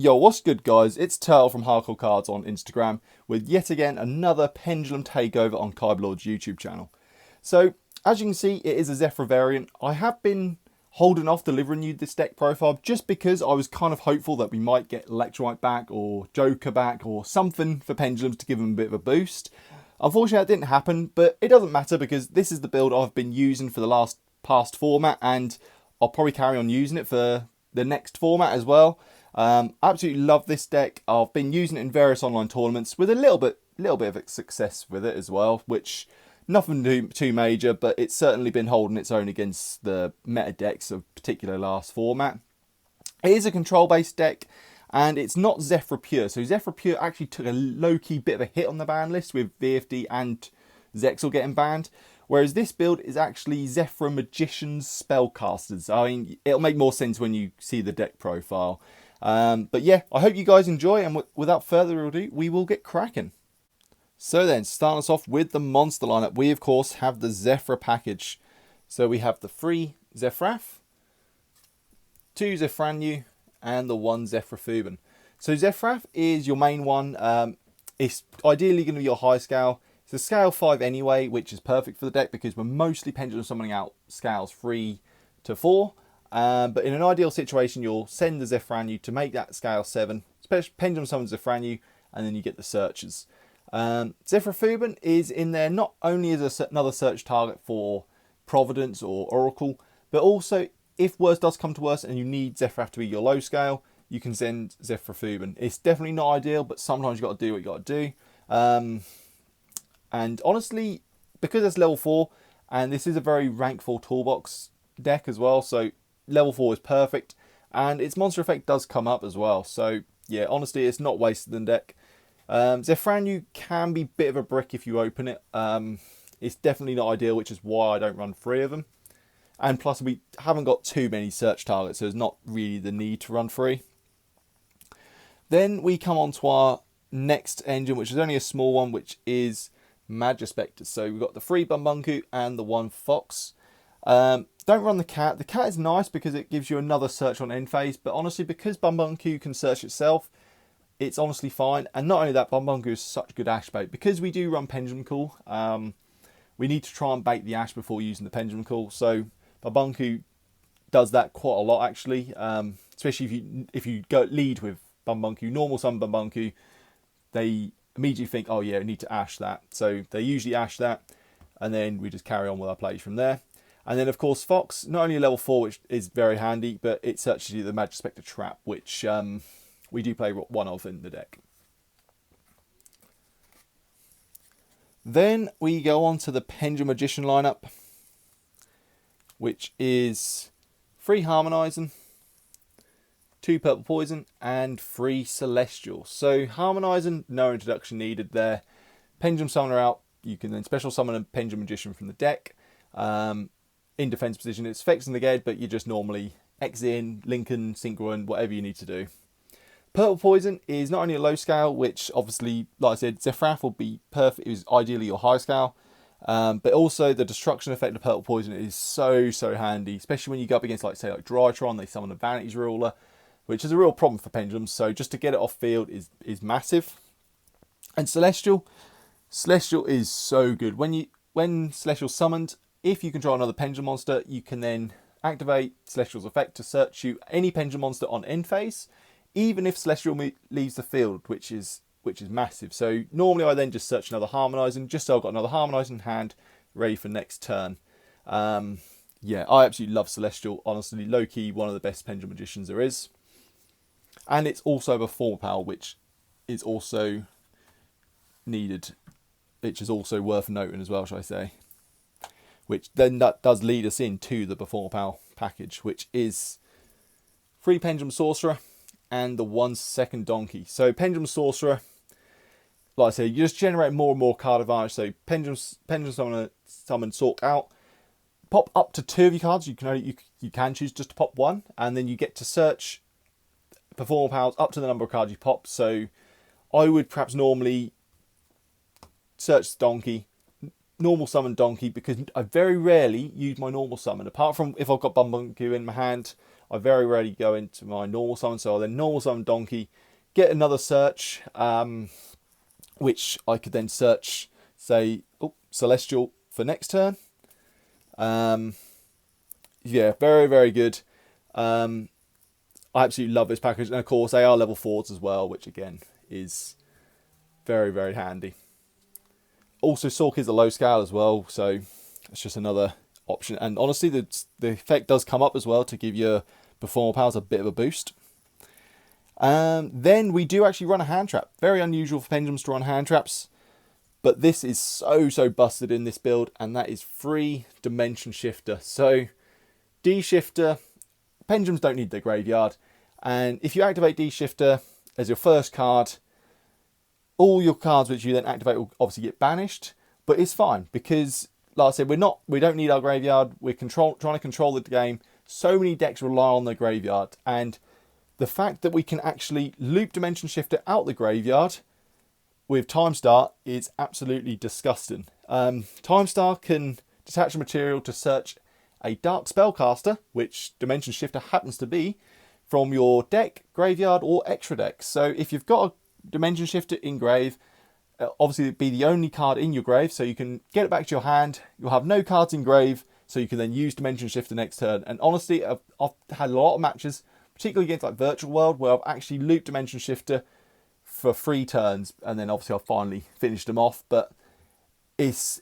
Yo, what's good guys? It's Turtle from Hardcore Cards on Instagram with yet again another Pendulum takeover on Kybelord's YouTube channel. So, as you can see, it is a Zefra variant. I have been holding off delivering you this deck profile just because I was kind of hopeful that we might get Electrolyte back or Joker back or something for Pendulums to give them a bit of a boost. Unfortunately, that didn't happen, but it doesn't matter because this is the build I've been using for the past format, and I'll probably carry on using it for the next format as well. Absolutely love this deck. I've been using it in various online tournaments with a little bit of success with it as well, which nothing too major, but it's certainly been holding its own against the meta decks of particular last format. It is a control-based deck, and it's not Zefra Pure. So Zefra Pure actually took a low-key bit of a hit on the ban list with VFD and Zexal getting banned. Whereas this build is actually Zefra Magicians Spellcasters. I mean, it'll make more sense when you see the deck profile. But yeah, I hope you guys enjoy, and without further ado, we will get cracking. So then, starting us off with the monster lineup, we of course have the Zefra package. So we have the 3 Zefraf, 2 Zefranu, and the 1 Zefrafuban. So Zefraf is your main one. It's ideally going to be your high scale. It's a scale 5 anyway, which is perfect for the deck because we're mostly pendulum summoning out scales 3 to 4. But in an ideal situation, you'll send the Zefranu to make that scale 7, pendulum summon Zefranu, and then you get the searches. Zefrafuban is in there not only as another search target for Providence or Oracle, but also if worse does come to worse and you need Zefraf to be your low scale, you can send Zefrafuban. It's definitely not ideal, but sometimes you've got to do what you got to do. And honestly, because it's level 4, and this is a very rank 4 toolbox deck as well, so level 4 is perfect, and its monster effect does come up as well. So yeah, honestly, it's not wasted in deck. Zefranu can be a bit of a brick if you open it. It's definitely not ideal, which is why I don't run 3 of them. And plus, we haven't got too many search targets, so there's not really the need to run 3. Then we come on to our next engine, which is only a small one, which is Majespecter. So we've got the 3 Bumbunku and the 1 Fox. Don't run the cat. The cat is nice because it gives you another search on end phase, but honestly, because Bumbunku can search itself, it's honestly fine. And not only that, Bumbunku is such good ash bait. Because we do run Pendulum Call, we need to try and bait the ash before using the Pendulum Call. So Bumbunku does that quite a lot actually, especially if you go lead with Bumbunku, normal summon Bumbunku, they immediately think, oh yeah, I need to ash that. So they usually ash that, and then we just carry on with our plays from there. And then, of course, Fox, not only level 4, which is very handy, but it's actually the Majespecter trap, which we do play 1 of in the deck. Then we go on to the Pendulum Magician lineup, which is 3 Harmonizing, 2 Purple Poison, and 3 Celestial. So Harmonizing, no introduction needed there. Pendulum Summoner out, you can then special summon a Pendulum Magician from the deck. In defense position, it's effects in the gate, but you just normally X in, Lincoln, Synchro, and whatever you need to do. Purple Poison is not only a low scale, which obviously, like I said, Zefraf will be perfect, is ideally your high scale, but also the destruction effect of Purple Poison is so handy, especially when you go up against, like, say, like Drytron, they summon a Vanity's Ruler, which is a real problem for Pendulums, so just to get it off field is massive. And Celestial is so good. When Celestial's summoned, if you control another Pendulum monster, you can then activate Celestial's effect to search you any Pendulum monster on end phase, even if Celestial leaves the field, which is massive. So normally I then just search another Harmonizing, just so I've got another Harmonizing in hand, ready for next turn. Yeah, I absolutely love Celestial. Honestly, low-key, one of the best Pendulum Magicians there is. And it's also a Performapal, which is also needed, which is also worth noting as well, shall I say. Which then that does lead us into the Performapal package, which is 3 Pendulum Sorcerer and the 1 second Donkey. So Pendulum Sorcerer, like I said, you just generate more and more card advantage. So Pendulum Summon Sork out, pop up to 2 of your cards. You can choose just to pop 1, and then you get to search Performapals up to the number of cards you pop. So I would perhaps normally search Donkey, normal summon Donkey because I very rarely use my normal summon. Apart from if I've got Bumbunku in my hand, I very rarely go into my normal summon. So I'll then normal summon Donkey, get another search, which I could then search, say, Celestial for next turn. Yeah, very, very good. I absolutely love this package. And of course, they are level 4s as well, which again is very, very handy. Also, Sork is a low scale as well, so it's just another option. And honestly, the effect does come up as well to give your Performapals a bit of a boost. Then we do actually run a hand trap. Very unusual for Pendulums to run hand traps. But this is so busted in this build, and that is free Dimension Shifter. So, D-Shifter, Pendulums don't need their graveyard. And if you activate D-Shifter as your first card, all your cards which you then activate will obviously get banished. But it's fine, because, like I said, we don't need our graveyard. We're trying to control the game. So many decks rely on their graveyard. And the fact that we can actually loop Dimension Shifter out the graveyard with Time Star is absolutely disgusting. Time Star can detach a material to search a Dark Spellcaster, which Dimension Shifter happens to be, from your deck, graveyard, or extra deck. So if you've got a Dimension Shifter in grave, obviously it'd be the only card in your grave, so you can get it back to your hand. You'll have no cards in grave, so you can then use Dimension Shifter next turn. And honestly, I've had a lot of matches, particularly against like Virtual World, where I've actually looped Dimension Shifter for 3 turns, and then obviously I've finally finished them off. But it's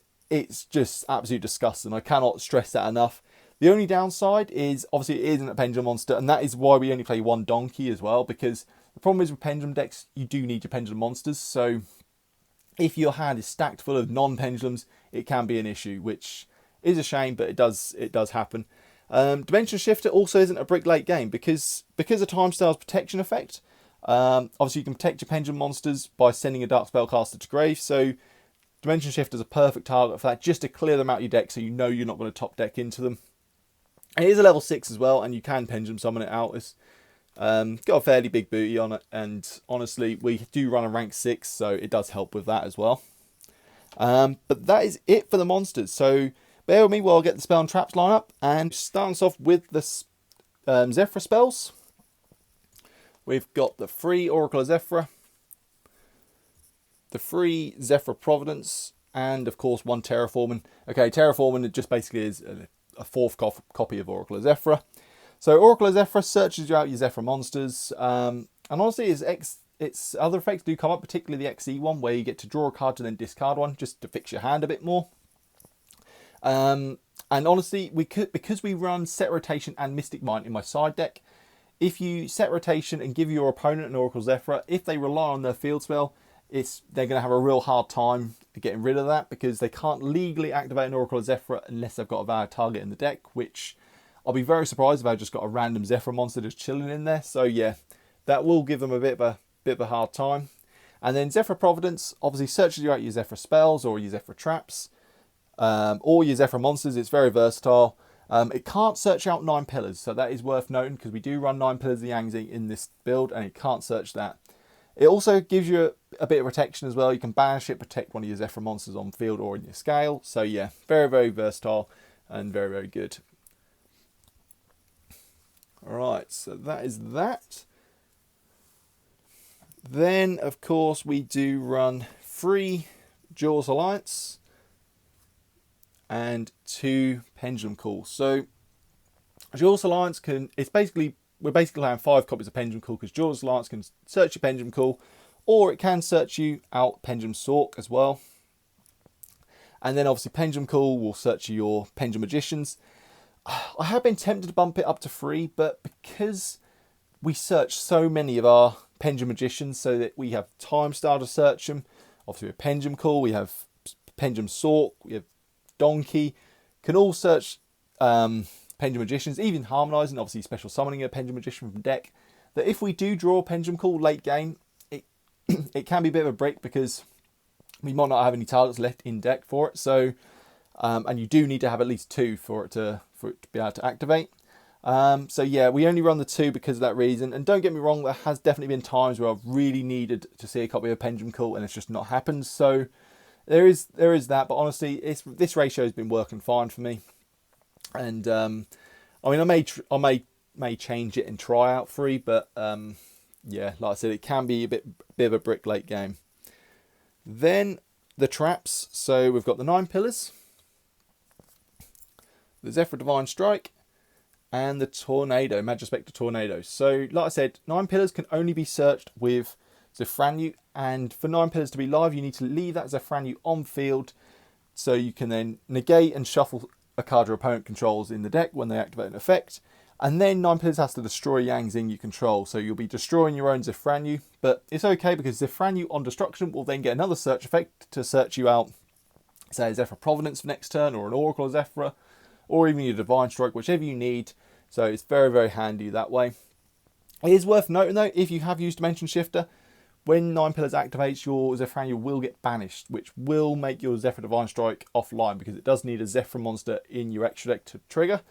just absolutely disgusting. I cannot stress that enough. The only downside is obviously it isn't a Pendulum monster, and that is why we only play 1 Donkey as well, because the problem is with Pendulum decks, you do need your Pendulum monsters. So if your hand is stacked full of non-Pendulums, it can be an issue, which is a shame, but it does happen. Dimension Shifter also isn't a brick late game because of Time Star's protection effect. Obviously, you can protect your Pendulum monsters by sending a Dark Spellcaster to grave. So Dimension Shifter is a perfect target for that, just to clear them out of your deck, so you know you're not going to top deck into them. It is a level 6 as well, and you can Pendulum summon it out. It's got a fairly big booty on it, and honestly, we do run a rank 6, so it does help with that as well. But that is it for the monsters. So bear with me while I get the spell and traps line up, and starting us off with the ZEFRA spells. We've got the free Oracle of Zefra, the free Zefra Providence, and of course 1 Terraforming. Okay, Terraforming, it just basically is a 4th copy of Oracle of Zefra. So Oracle of Zefra searches you out your Zefra monsters, and honestly its other effects do come up, particularly the XE one, where you get to draw a card and then discard one, just to fix your hand a bit more. And honestly, because we run Set Rotation and Mystic Mind in my side deck, if you set rotation and give your opponent an Oracle Zefra, if they rely on their field spell, they're going to have a real hard time getting rid of that, because they can't legally activate an Oracle Zefra unless they've got a valid target in the deck, which I'll be very surprised if I just got a random Zefra monster just chilling in there. So yeah, that will give them a bit of a hard time. And then Zefra Providence obviously searches you out your Zefra spells or your Zefra traps, or your Zefra monsters. It's very versatile. It can't search out 9 pillars, so that is worth noting, because we do run 9 pillars of the Yangtze in this build, and it can't search that. It also gives you a bit of protection as well. You can banish it, protect one of your Zefra monsters on field or in your scale. So yeah, very, very versatile and very, very good. Alright, so that is that. Then, of course, we do run 3 Jaws Alliance and 2 Pendulum Call. So Jaws Alliance we're basically having 5 copies of Pendulum Call, because Jaws Alliance can search your Pendulum Call, or it can search you out Pendulum Sork as well. And then obviously Pendulum Call will search your Pendulum Magicians. I have been tempted to bump it up to 3, but because we search so many of our Pendulum Magicians, so that we have Time Star to search them, obviously with Pendulum Call, we have Pendulum Sork, we have Donkey, can all search Pendulum Magicians, even harmonising, obviously special summoning a Pendulum Magician from deck, that if we do draw Pendulum Call late game, it can be a bit of a break, because we might not have any targets left in deck for it. So, and you do need to have at least 2 for it to be able to activate. So yeah, we only run the 2 because of that reason. And don't get me wrong, there has definitely been times where I've really needed to see a copy of Pendulum Call and it's just not happened. So there is that, but honestly, this ratio has been working fine for me. And I mean, I may change it and try out 3, but yeah, like I said, it can be a bit of a brick late game. Then the traps. So we've got the 9 pillars, the Zefra Divine Strike, and the Tornado, Majespecter Tornado. So like I said, 9 pillars can only be searched with Zefranu, and for 9 pillars to be live, you need to leave that Zefranu on field, so you can then negate and shuffle a card your opponent controls in the deck when they activate an effect. And then 9 pillars has to destroy Yang Zing you control, so you'll be destroying your own Zefranu, but it's okay because Zefranu on destruction will then get another search effect to search you out, say a Zefra Providence for next turn, or an Oracle of Zefra, or even your Divine Strike, whichever you need. So it's very, very handy that way. It is worth noting though, if you have used Dimension Shifter, when 9 pillars activates, your Zefranu will get banished, which will make your Zefra Divine Strike offline, because it does need a Zefra monster in your extra deck to trigger.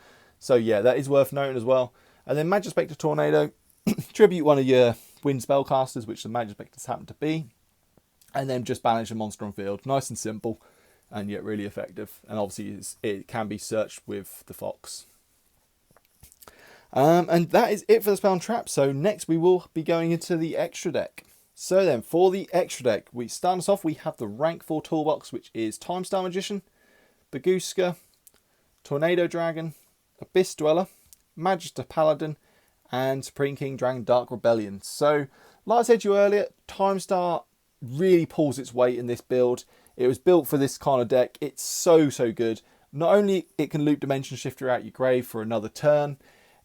So yeah, that is worth noting as well. And then Majespecter Tornado, tribute one of your wind spellcasters, which the Majespecters happen to be, and then just banish a monster on field. Nice and simple, and yet really effective. And obviously it can be searched with the Fox. And that is it for the spell and trap. So next we will be going into the extra deck. So then for the extra deck, we start us off, we have the rank 4 toolbox, which is Time Star Magician, Baguska, Tornado Dragon, Abyss Dweller, Magister Paladin, and Supreme King Dragon Dark Rebellion. So like I said to you earlier, Time Star really pulls its weight in this build. It was built for this kind of deck. It's so good. Not only it can loop Dimension Shifter out your grave for another turn,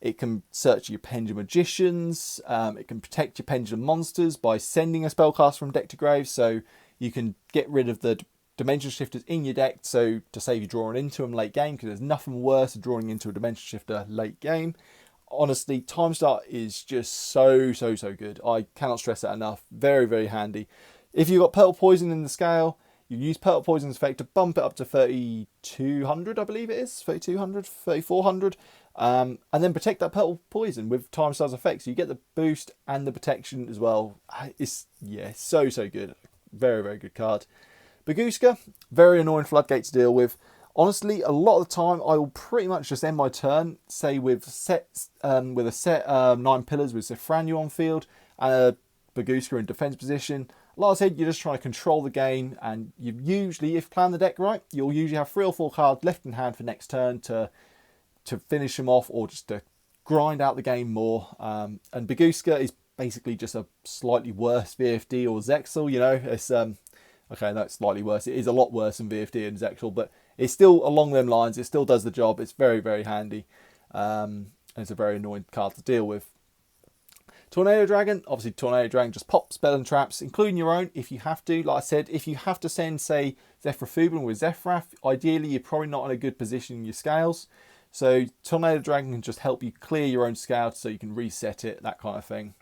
it can search your Pendulum Magicians, it can protect your Pendulum monsters by sending a spellcast from deck to grave, so you can get rid of the Dimension Shifters in your deck, so to save you drawing into them late game, because there's nothing worse than drawing into a Dimension Shifter late game. Honestly, Time Star is just so good. I cannot stress that enough. Very, very handy. If you've got Purple Poison in the scale, you use Purple Poison's effect to bump it up to 3,200, I believe it is. 3,200, 3,400. And then protect that Purple Poison with Time Star's effects. So you get the boost and the protection as well. It's, yeah, so good. Very, very good card. Baguska, very annoying floodgate to deal with. Honestly, a lot of the time I will pretty much just end my turn, say with a set 9 pillars with Zefranu on field and a Baguska in defense position. Like I said, you're just trying to control the game, and you usually, if you plan the deck right, you'll usually have 3 or 4 cards left in hand for next turn to finish them off, or just to grind out the game more. And Baguska is basically just a slightly worse VFD or Zexal, you know. It's okay, no, it's slightly worse. It is a lot worse than VFD and Zexal, but it's still along them lines. It still does the job. It's very, very handy. And it's a very annoying card to deal with. Tornado Dragon, obviously Tornado Dragon just pop spell and traps, including your own if you have to. Like I said, if you have to send, say, Zefra Fubin with Zefra, ideally you're probably not in a good position in your scales. So Tornado Dragon can just help you clear your own scale so you can reset it, that kind of thing.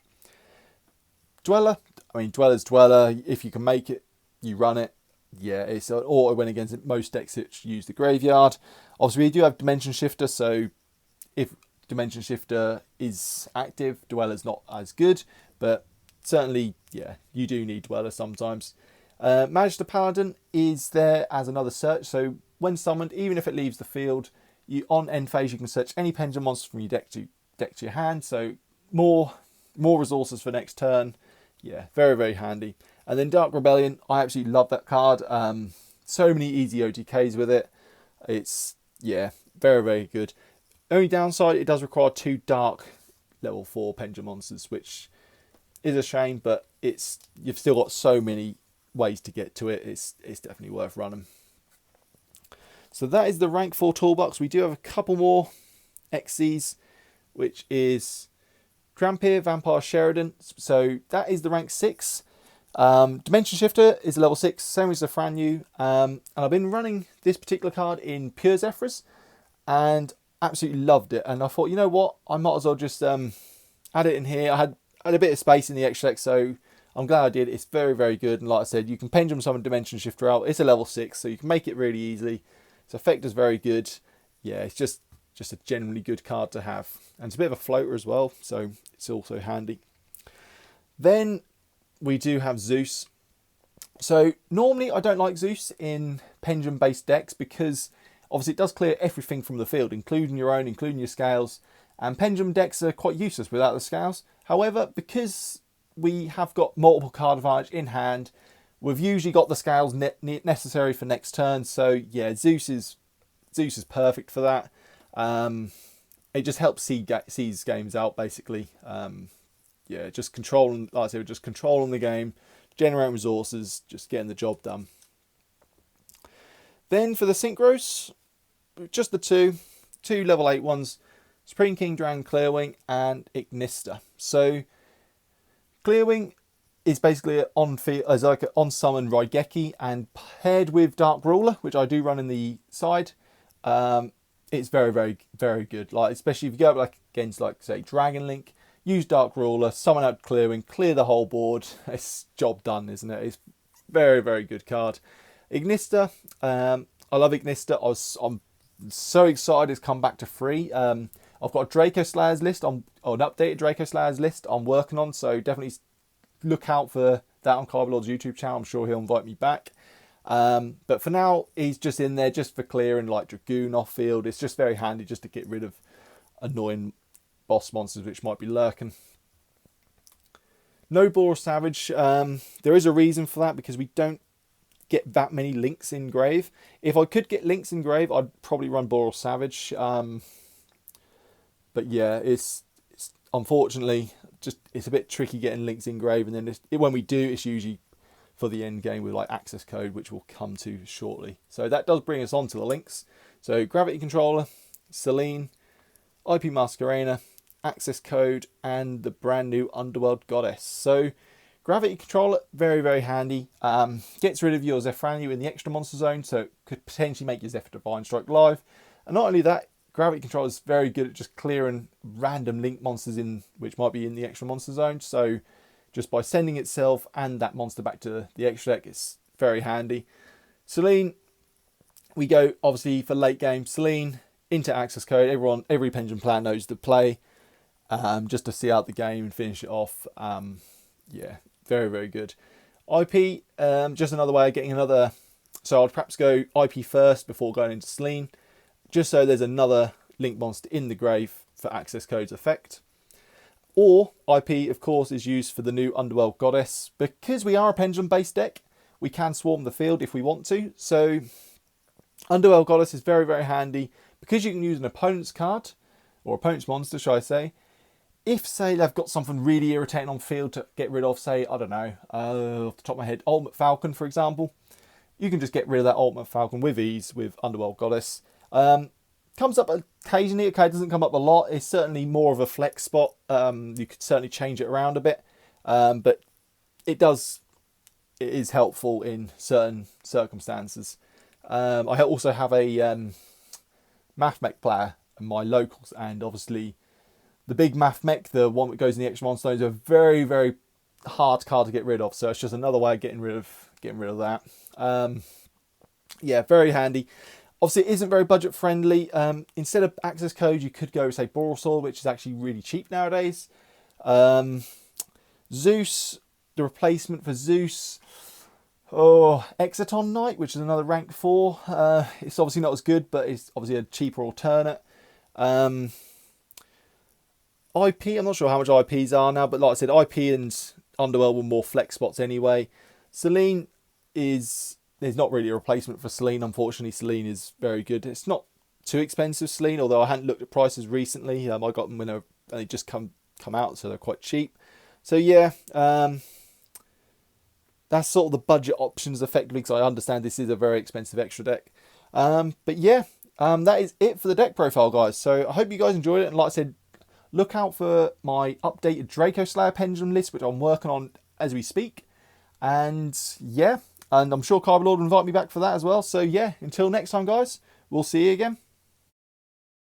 Dweller, I mean, Dweller's Dweller. If you can make it, you run it. Yeah, it's an auto win against most decks that use the graveyard. Obviously, we do have Dimension Shifter, so if Dimension Shifter is active, Dweller's not as good, but certainly, yeah, you do need Dweller sometimes. Magister Paladin is there as another search, so when summoned, even if it leaves the field, you on end phase you can search any Pendulum monster from your deck to your hand, so more resources for next turn. Yeah, very, very handy. And then Dark Rebellion, I absolutely love that card. So many easy OTKs with it. It's, yeah, very, very good. Only downside, it does require 2 dark level 4 Pendulum monsters, which is a shame, but you've still got so many ways to get to it. It's definitely worth running. So that is the rank 4 toolbox. We do have a couple more XCs, which is Trampier, Vampire Sheridan. So that is the rank 6. Dimension Shifter is a level 6, same as Zefranu. And I've been running this particular card in pure Zefras and absolutely loved it. And I thought, you know what, I might as well just add it in here. I had a bit of space in the extra deck, so I'm glad I did. It's very, very good. And like I said, you can Pendulum summon Dimension Shifter out. It's a level 6, so you can make it really easily. Its effect is very good. Yeah, it's just a genuinely good card to have. And it's a bit of a floater as well, so it's also handy. Then we do have Zeus. So normally I don't like Zeus in Pendulum based decks because obviously it does clear everything from the field, including your own, including your scales. And Pendulum decks are quite useless without the scales. However, because we have got multiple card advantage in hand, we've usually got the scales necessary for next turn. So yeah, Zeus is perfect for that. It just helps seize games out basically. Yeah, just controlling, like I said, just controlling the game, generating resources, just getting the job done. Then for the synchros, just the two level 8 ones, Supreme King Dragon Clearwing and Ignister. So Clearwing is basically as like an on summon Raigeki, and paired with Dark Ruler, which I do run in the side, it's very, very, very good. Like especially if you go up like against like say Dragon Link, use Dark Ruler, summon out Clearwing, clear the whole board. It's job done, isn't it? It's very, very good card. Ignister, I love Ignister. I'm so excited it's come back to free. I've got a Draco Slayers list, an updated Draco Slayers list I'm working on, so definitely look out for that on Carbylord's YouTube channel. I'm sure he'll invite me back. But for now, he's just in there just for clearing like Dragoon off field. It's just very handy just to get rid of annoying boss monsters which might be lurking. No Boros Savage. There is a reason for that because we don't get that many links in grave. If I could get links in grave, I'd probably run Boros Savage. But yeah, it's unfortunately it's a bit tricky getting links in grave, and then when we do, it's usually for the end game with like access code, which we'll come to shortly. So that does bring us on to the links. So Gravity Controller, Selene, IP Masquerena, access code, and the brand new Underworld Goddess. So Gravity Controller, very, very handy. Gets rid of your Zefranu in the extra monster zone, so it could potentially make your Zephyr Divine Strike live. And not only that, Gravity Controller is very good at just clearing random link monsters in which might be in the extra monster zone. So just by sending itself and that monster back to the extra deck, it's very handy. Selene, we go obviously for late game. Selene into access code. Every Pendulum player knows the play, just to see out the game and finish it off. Yeah, very, very good. IP, just another way of getting another. So I'd perhaps go IP first before going into Selene, just so there's another link monster in the grave for access code's effect. Or IP, of course, is used for the new Underworld Goddess. Because we are a Pendulum-based deck, we can swarm the field if we want to. So Underworld Goddess is very, very handy because you can use an opponent's card, or opponent's monster, should I say. If, say, they've got something really irritating on field to get rid of, say, I don't know, off the top of my head, Ultimate Falcon, for example, you can just get rid of that Ultimate Falcon with ease with Underworld Goddess. Comes up occasionally, okay, it doesn't come up a lot. It's certainly more of a flex spot. You could certainly change it around a bit, but it is helpful in certain circumstances. I also have a Math Mech player in my locals, and obviously the big Math Mech, the one that goes in the extra monster zones, is a very, very hard card to get rid of. So it's just another way of getting rid of that. Yeah, very handy. Obviously, it isn't very budget friendly. Instead of access code, you could go, say, Borosaur, which is actually really cheap nowadays. Zeus, the replacement for Zeus. Oh, Exciton Knight, which is another rank 4. It's obviously not as good, but it's obviously a cheaper alternate. IP, I'm not sure how much IPs are now, but like I said, IP and Underworld were more flex spots anyway. Selene there's not really a replacement for Selene, unfortunately. Selene is very good. It's not too expensive, Selene, although I hadn't looked at prices recently. I got them when they just come out, so they're quite cheap. So yeah, that's sort of the budget options effectively, because I understand this is a very expensive extra deck. But yeah, that is it for the deck profile, guys. So I hope you guys enjoyed it, and like I said, look out for my updated Draco Slayer Pendulum list, which I'm working on as we speak. And yeah, and I'm sure Carbylord will invite me back for that as well. So yeah, until next time, guys, we'll see you again.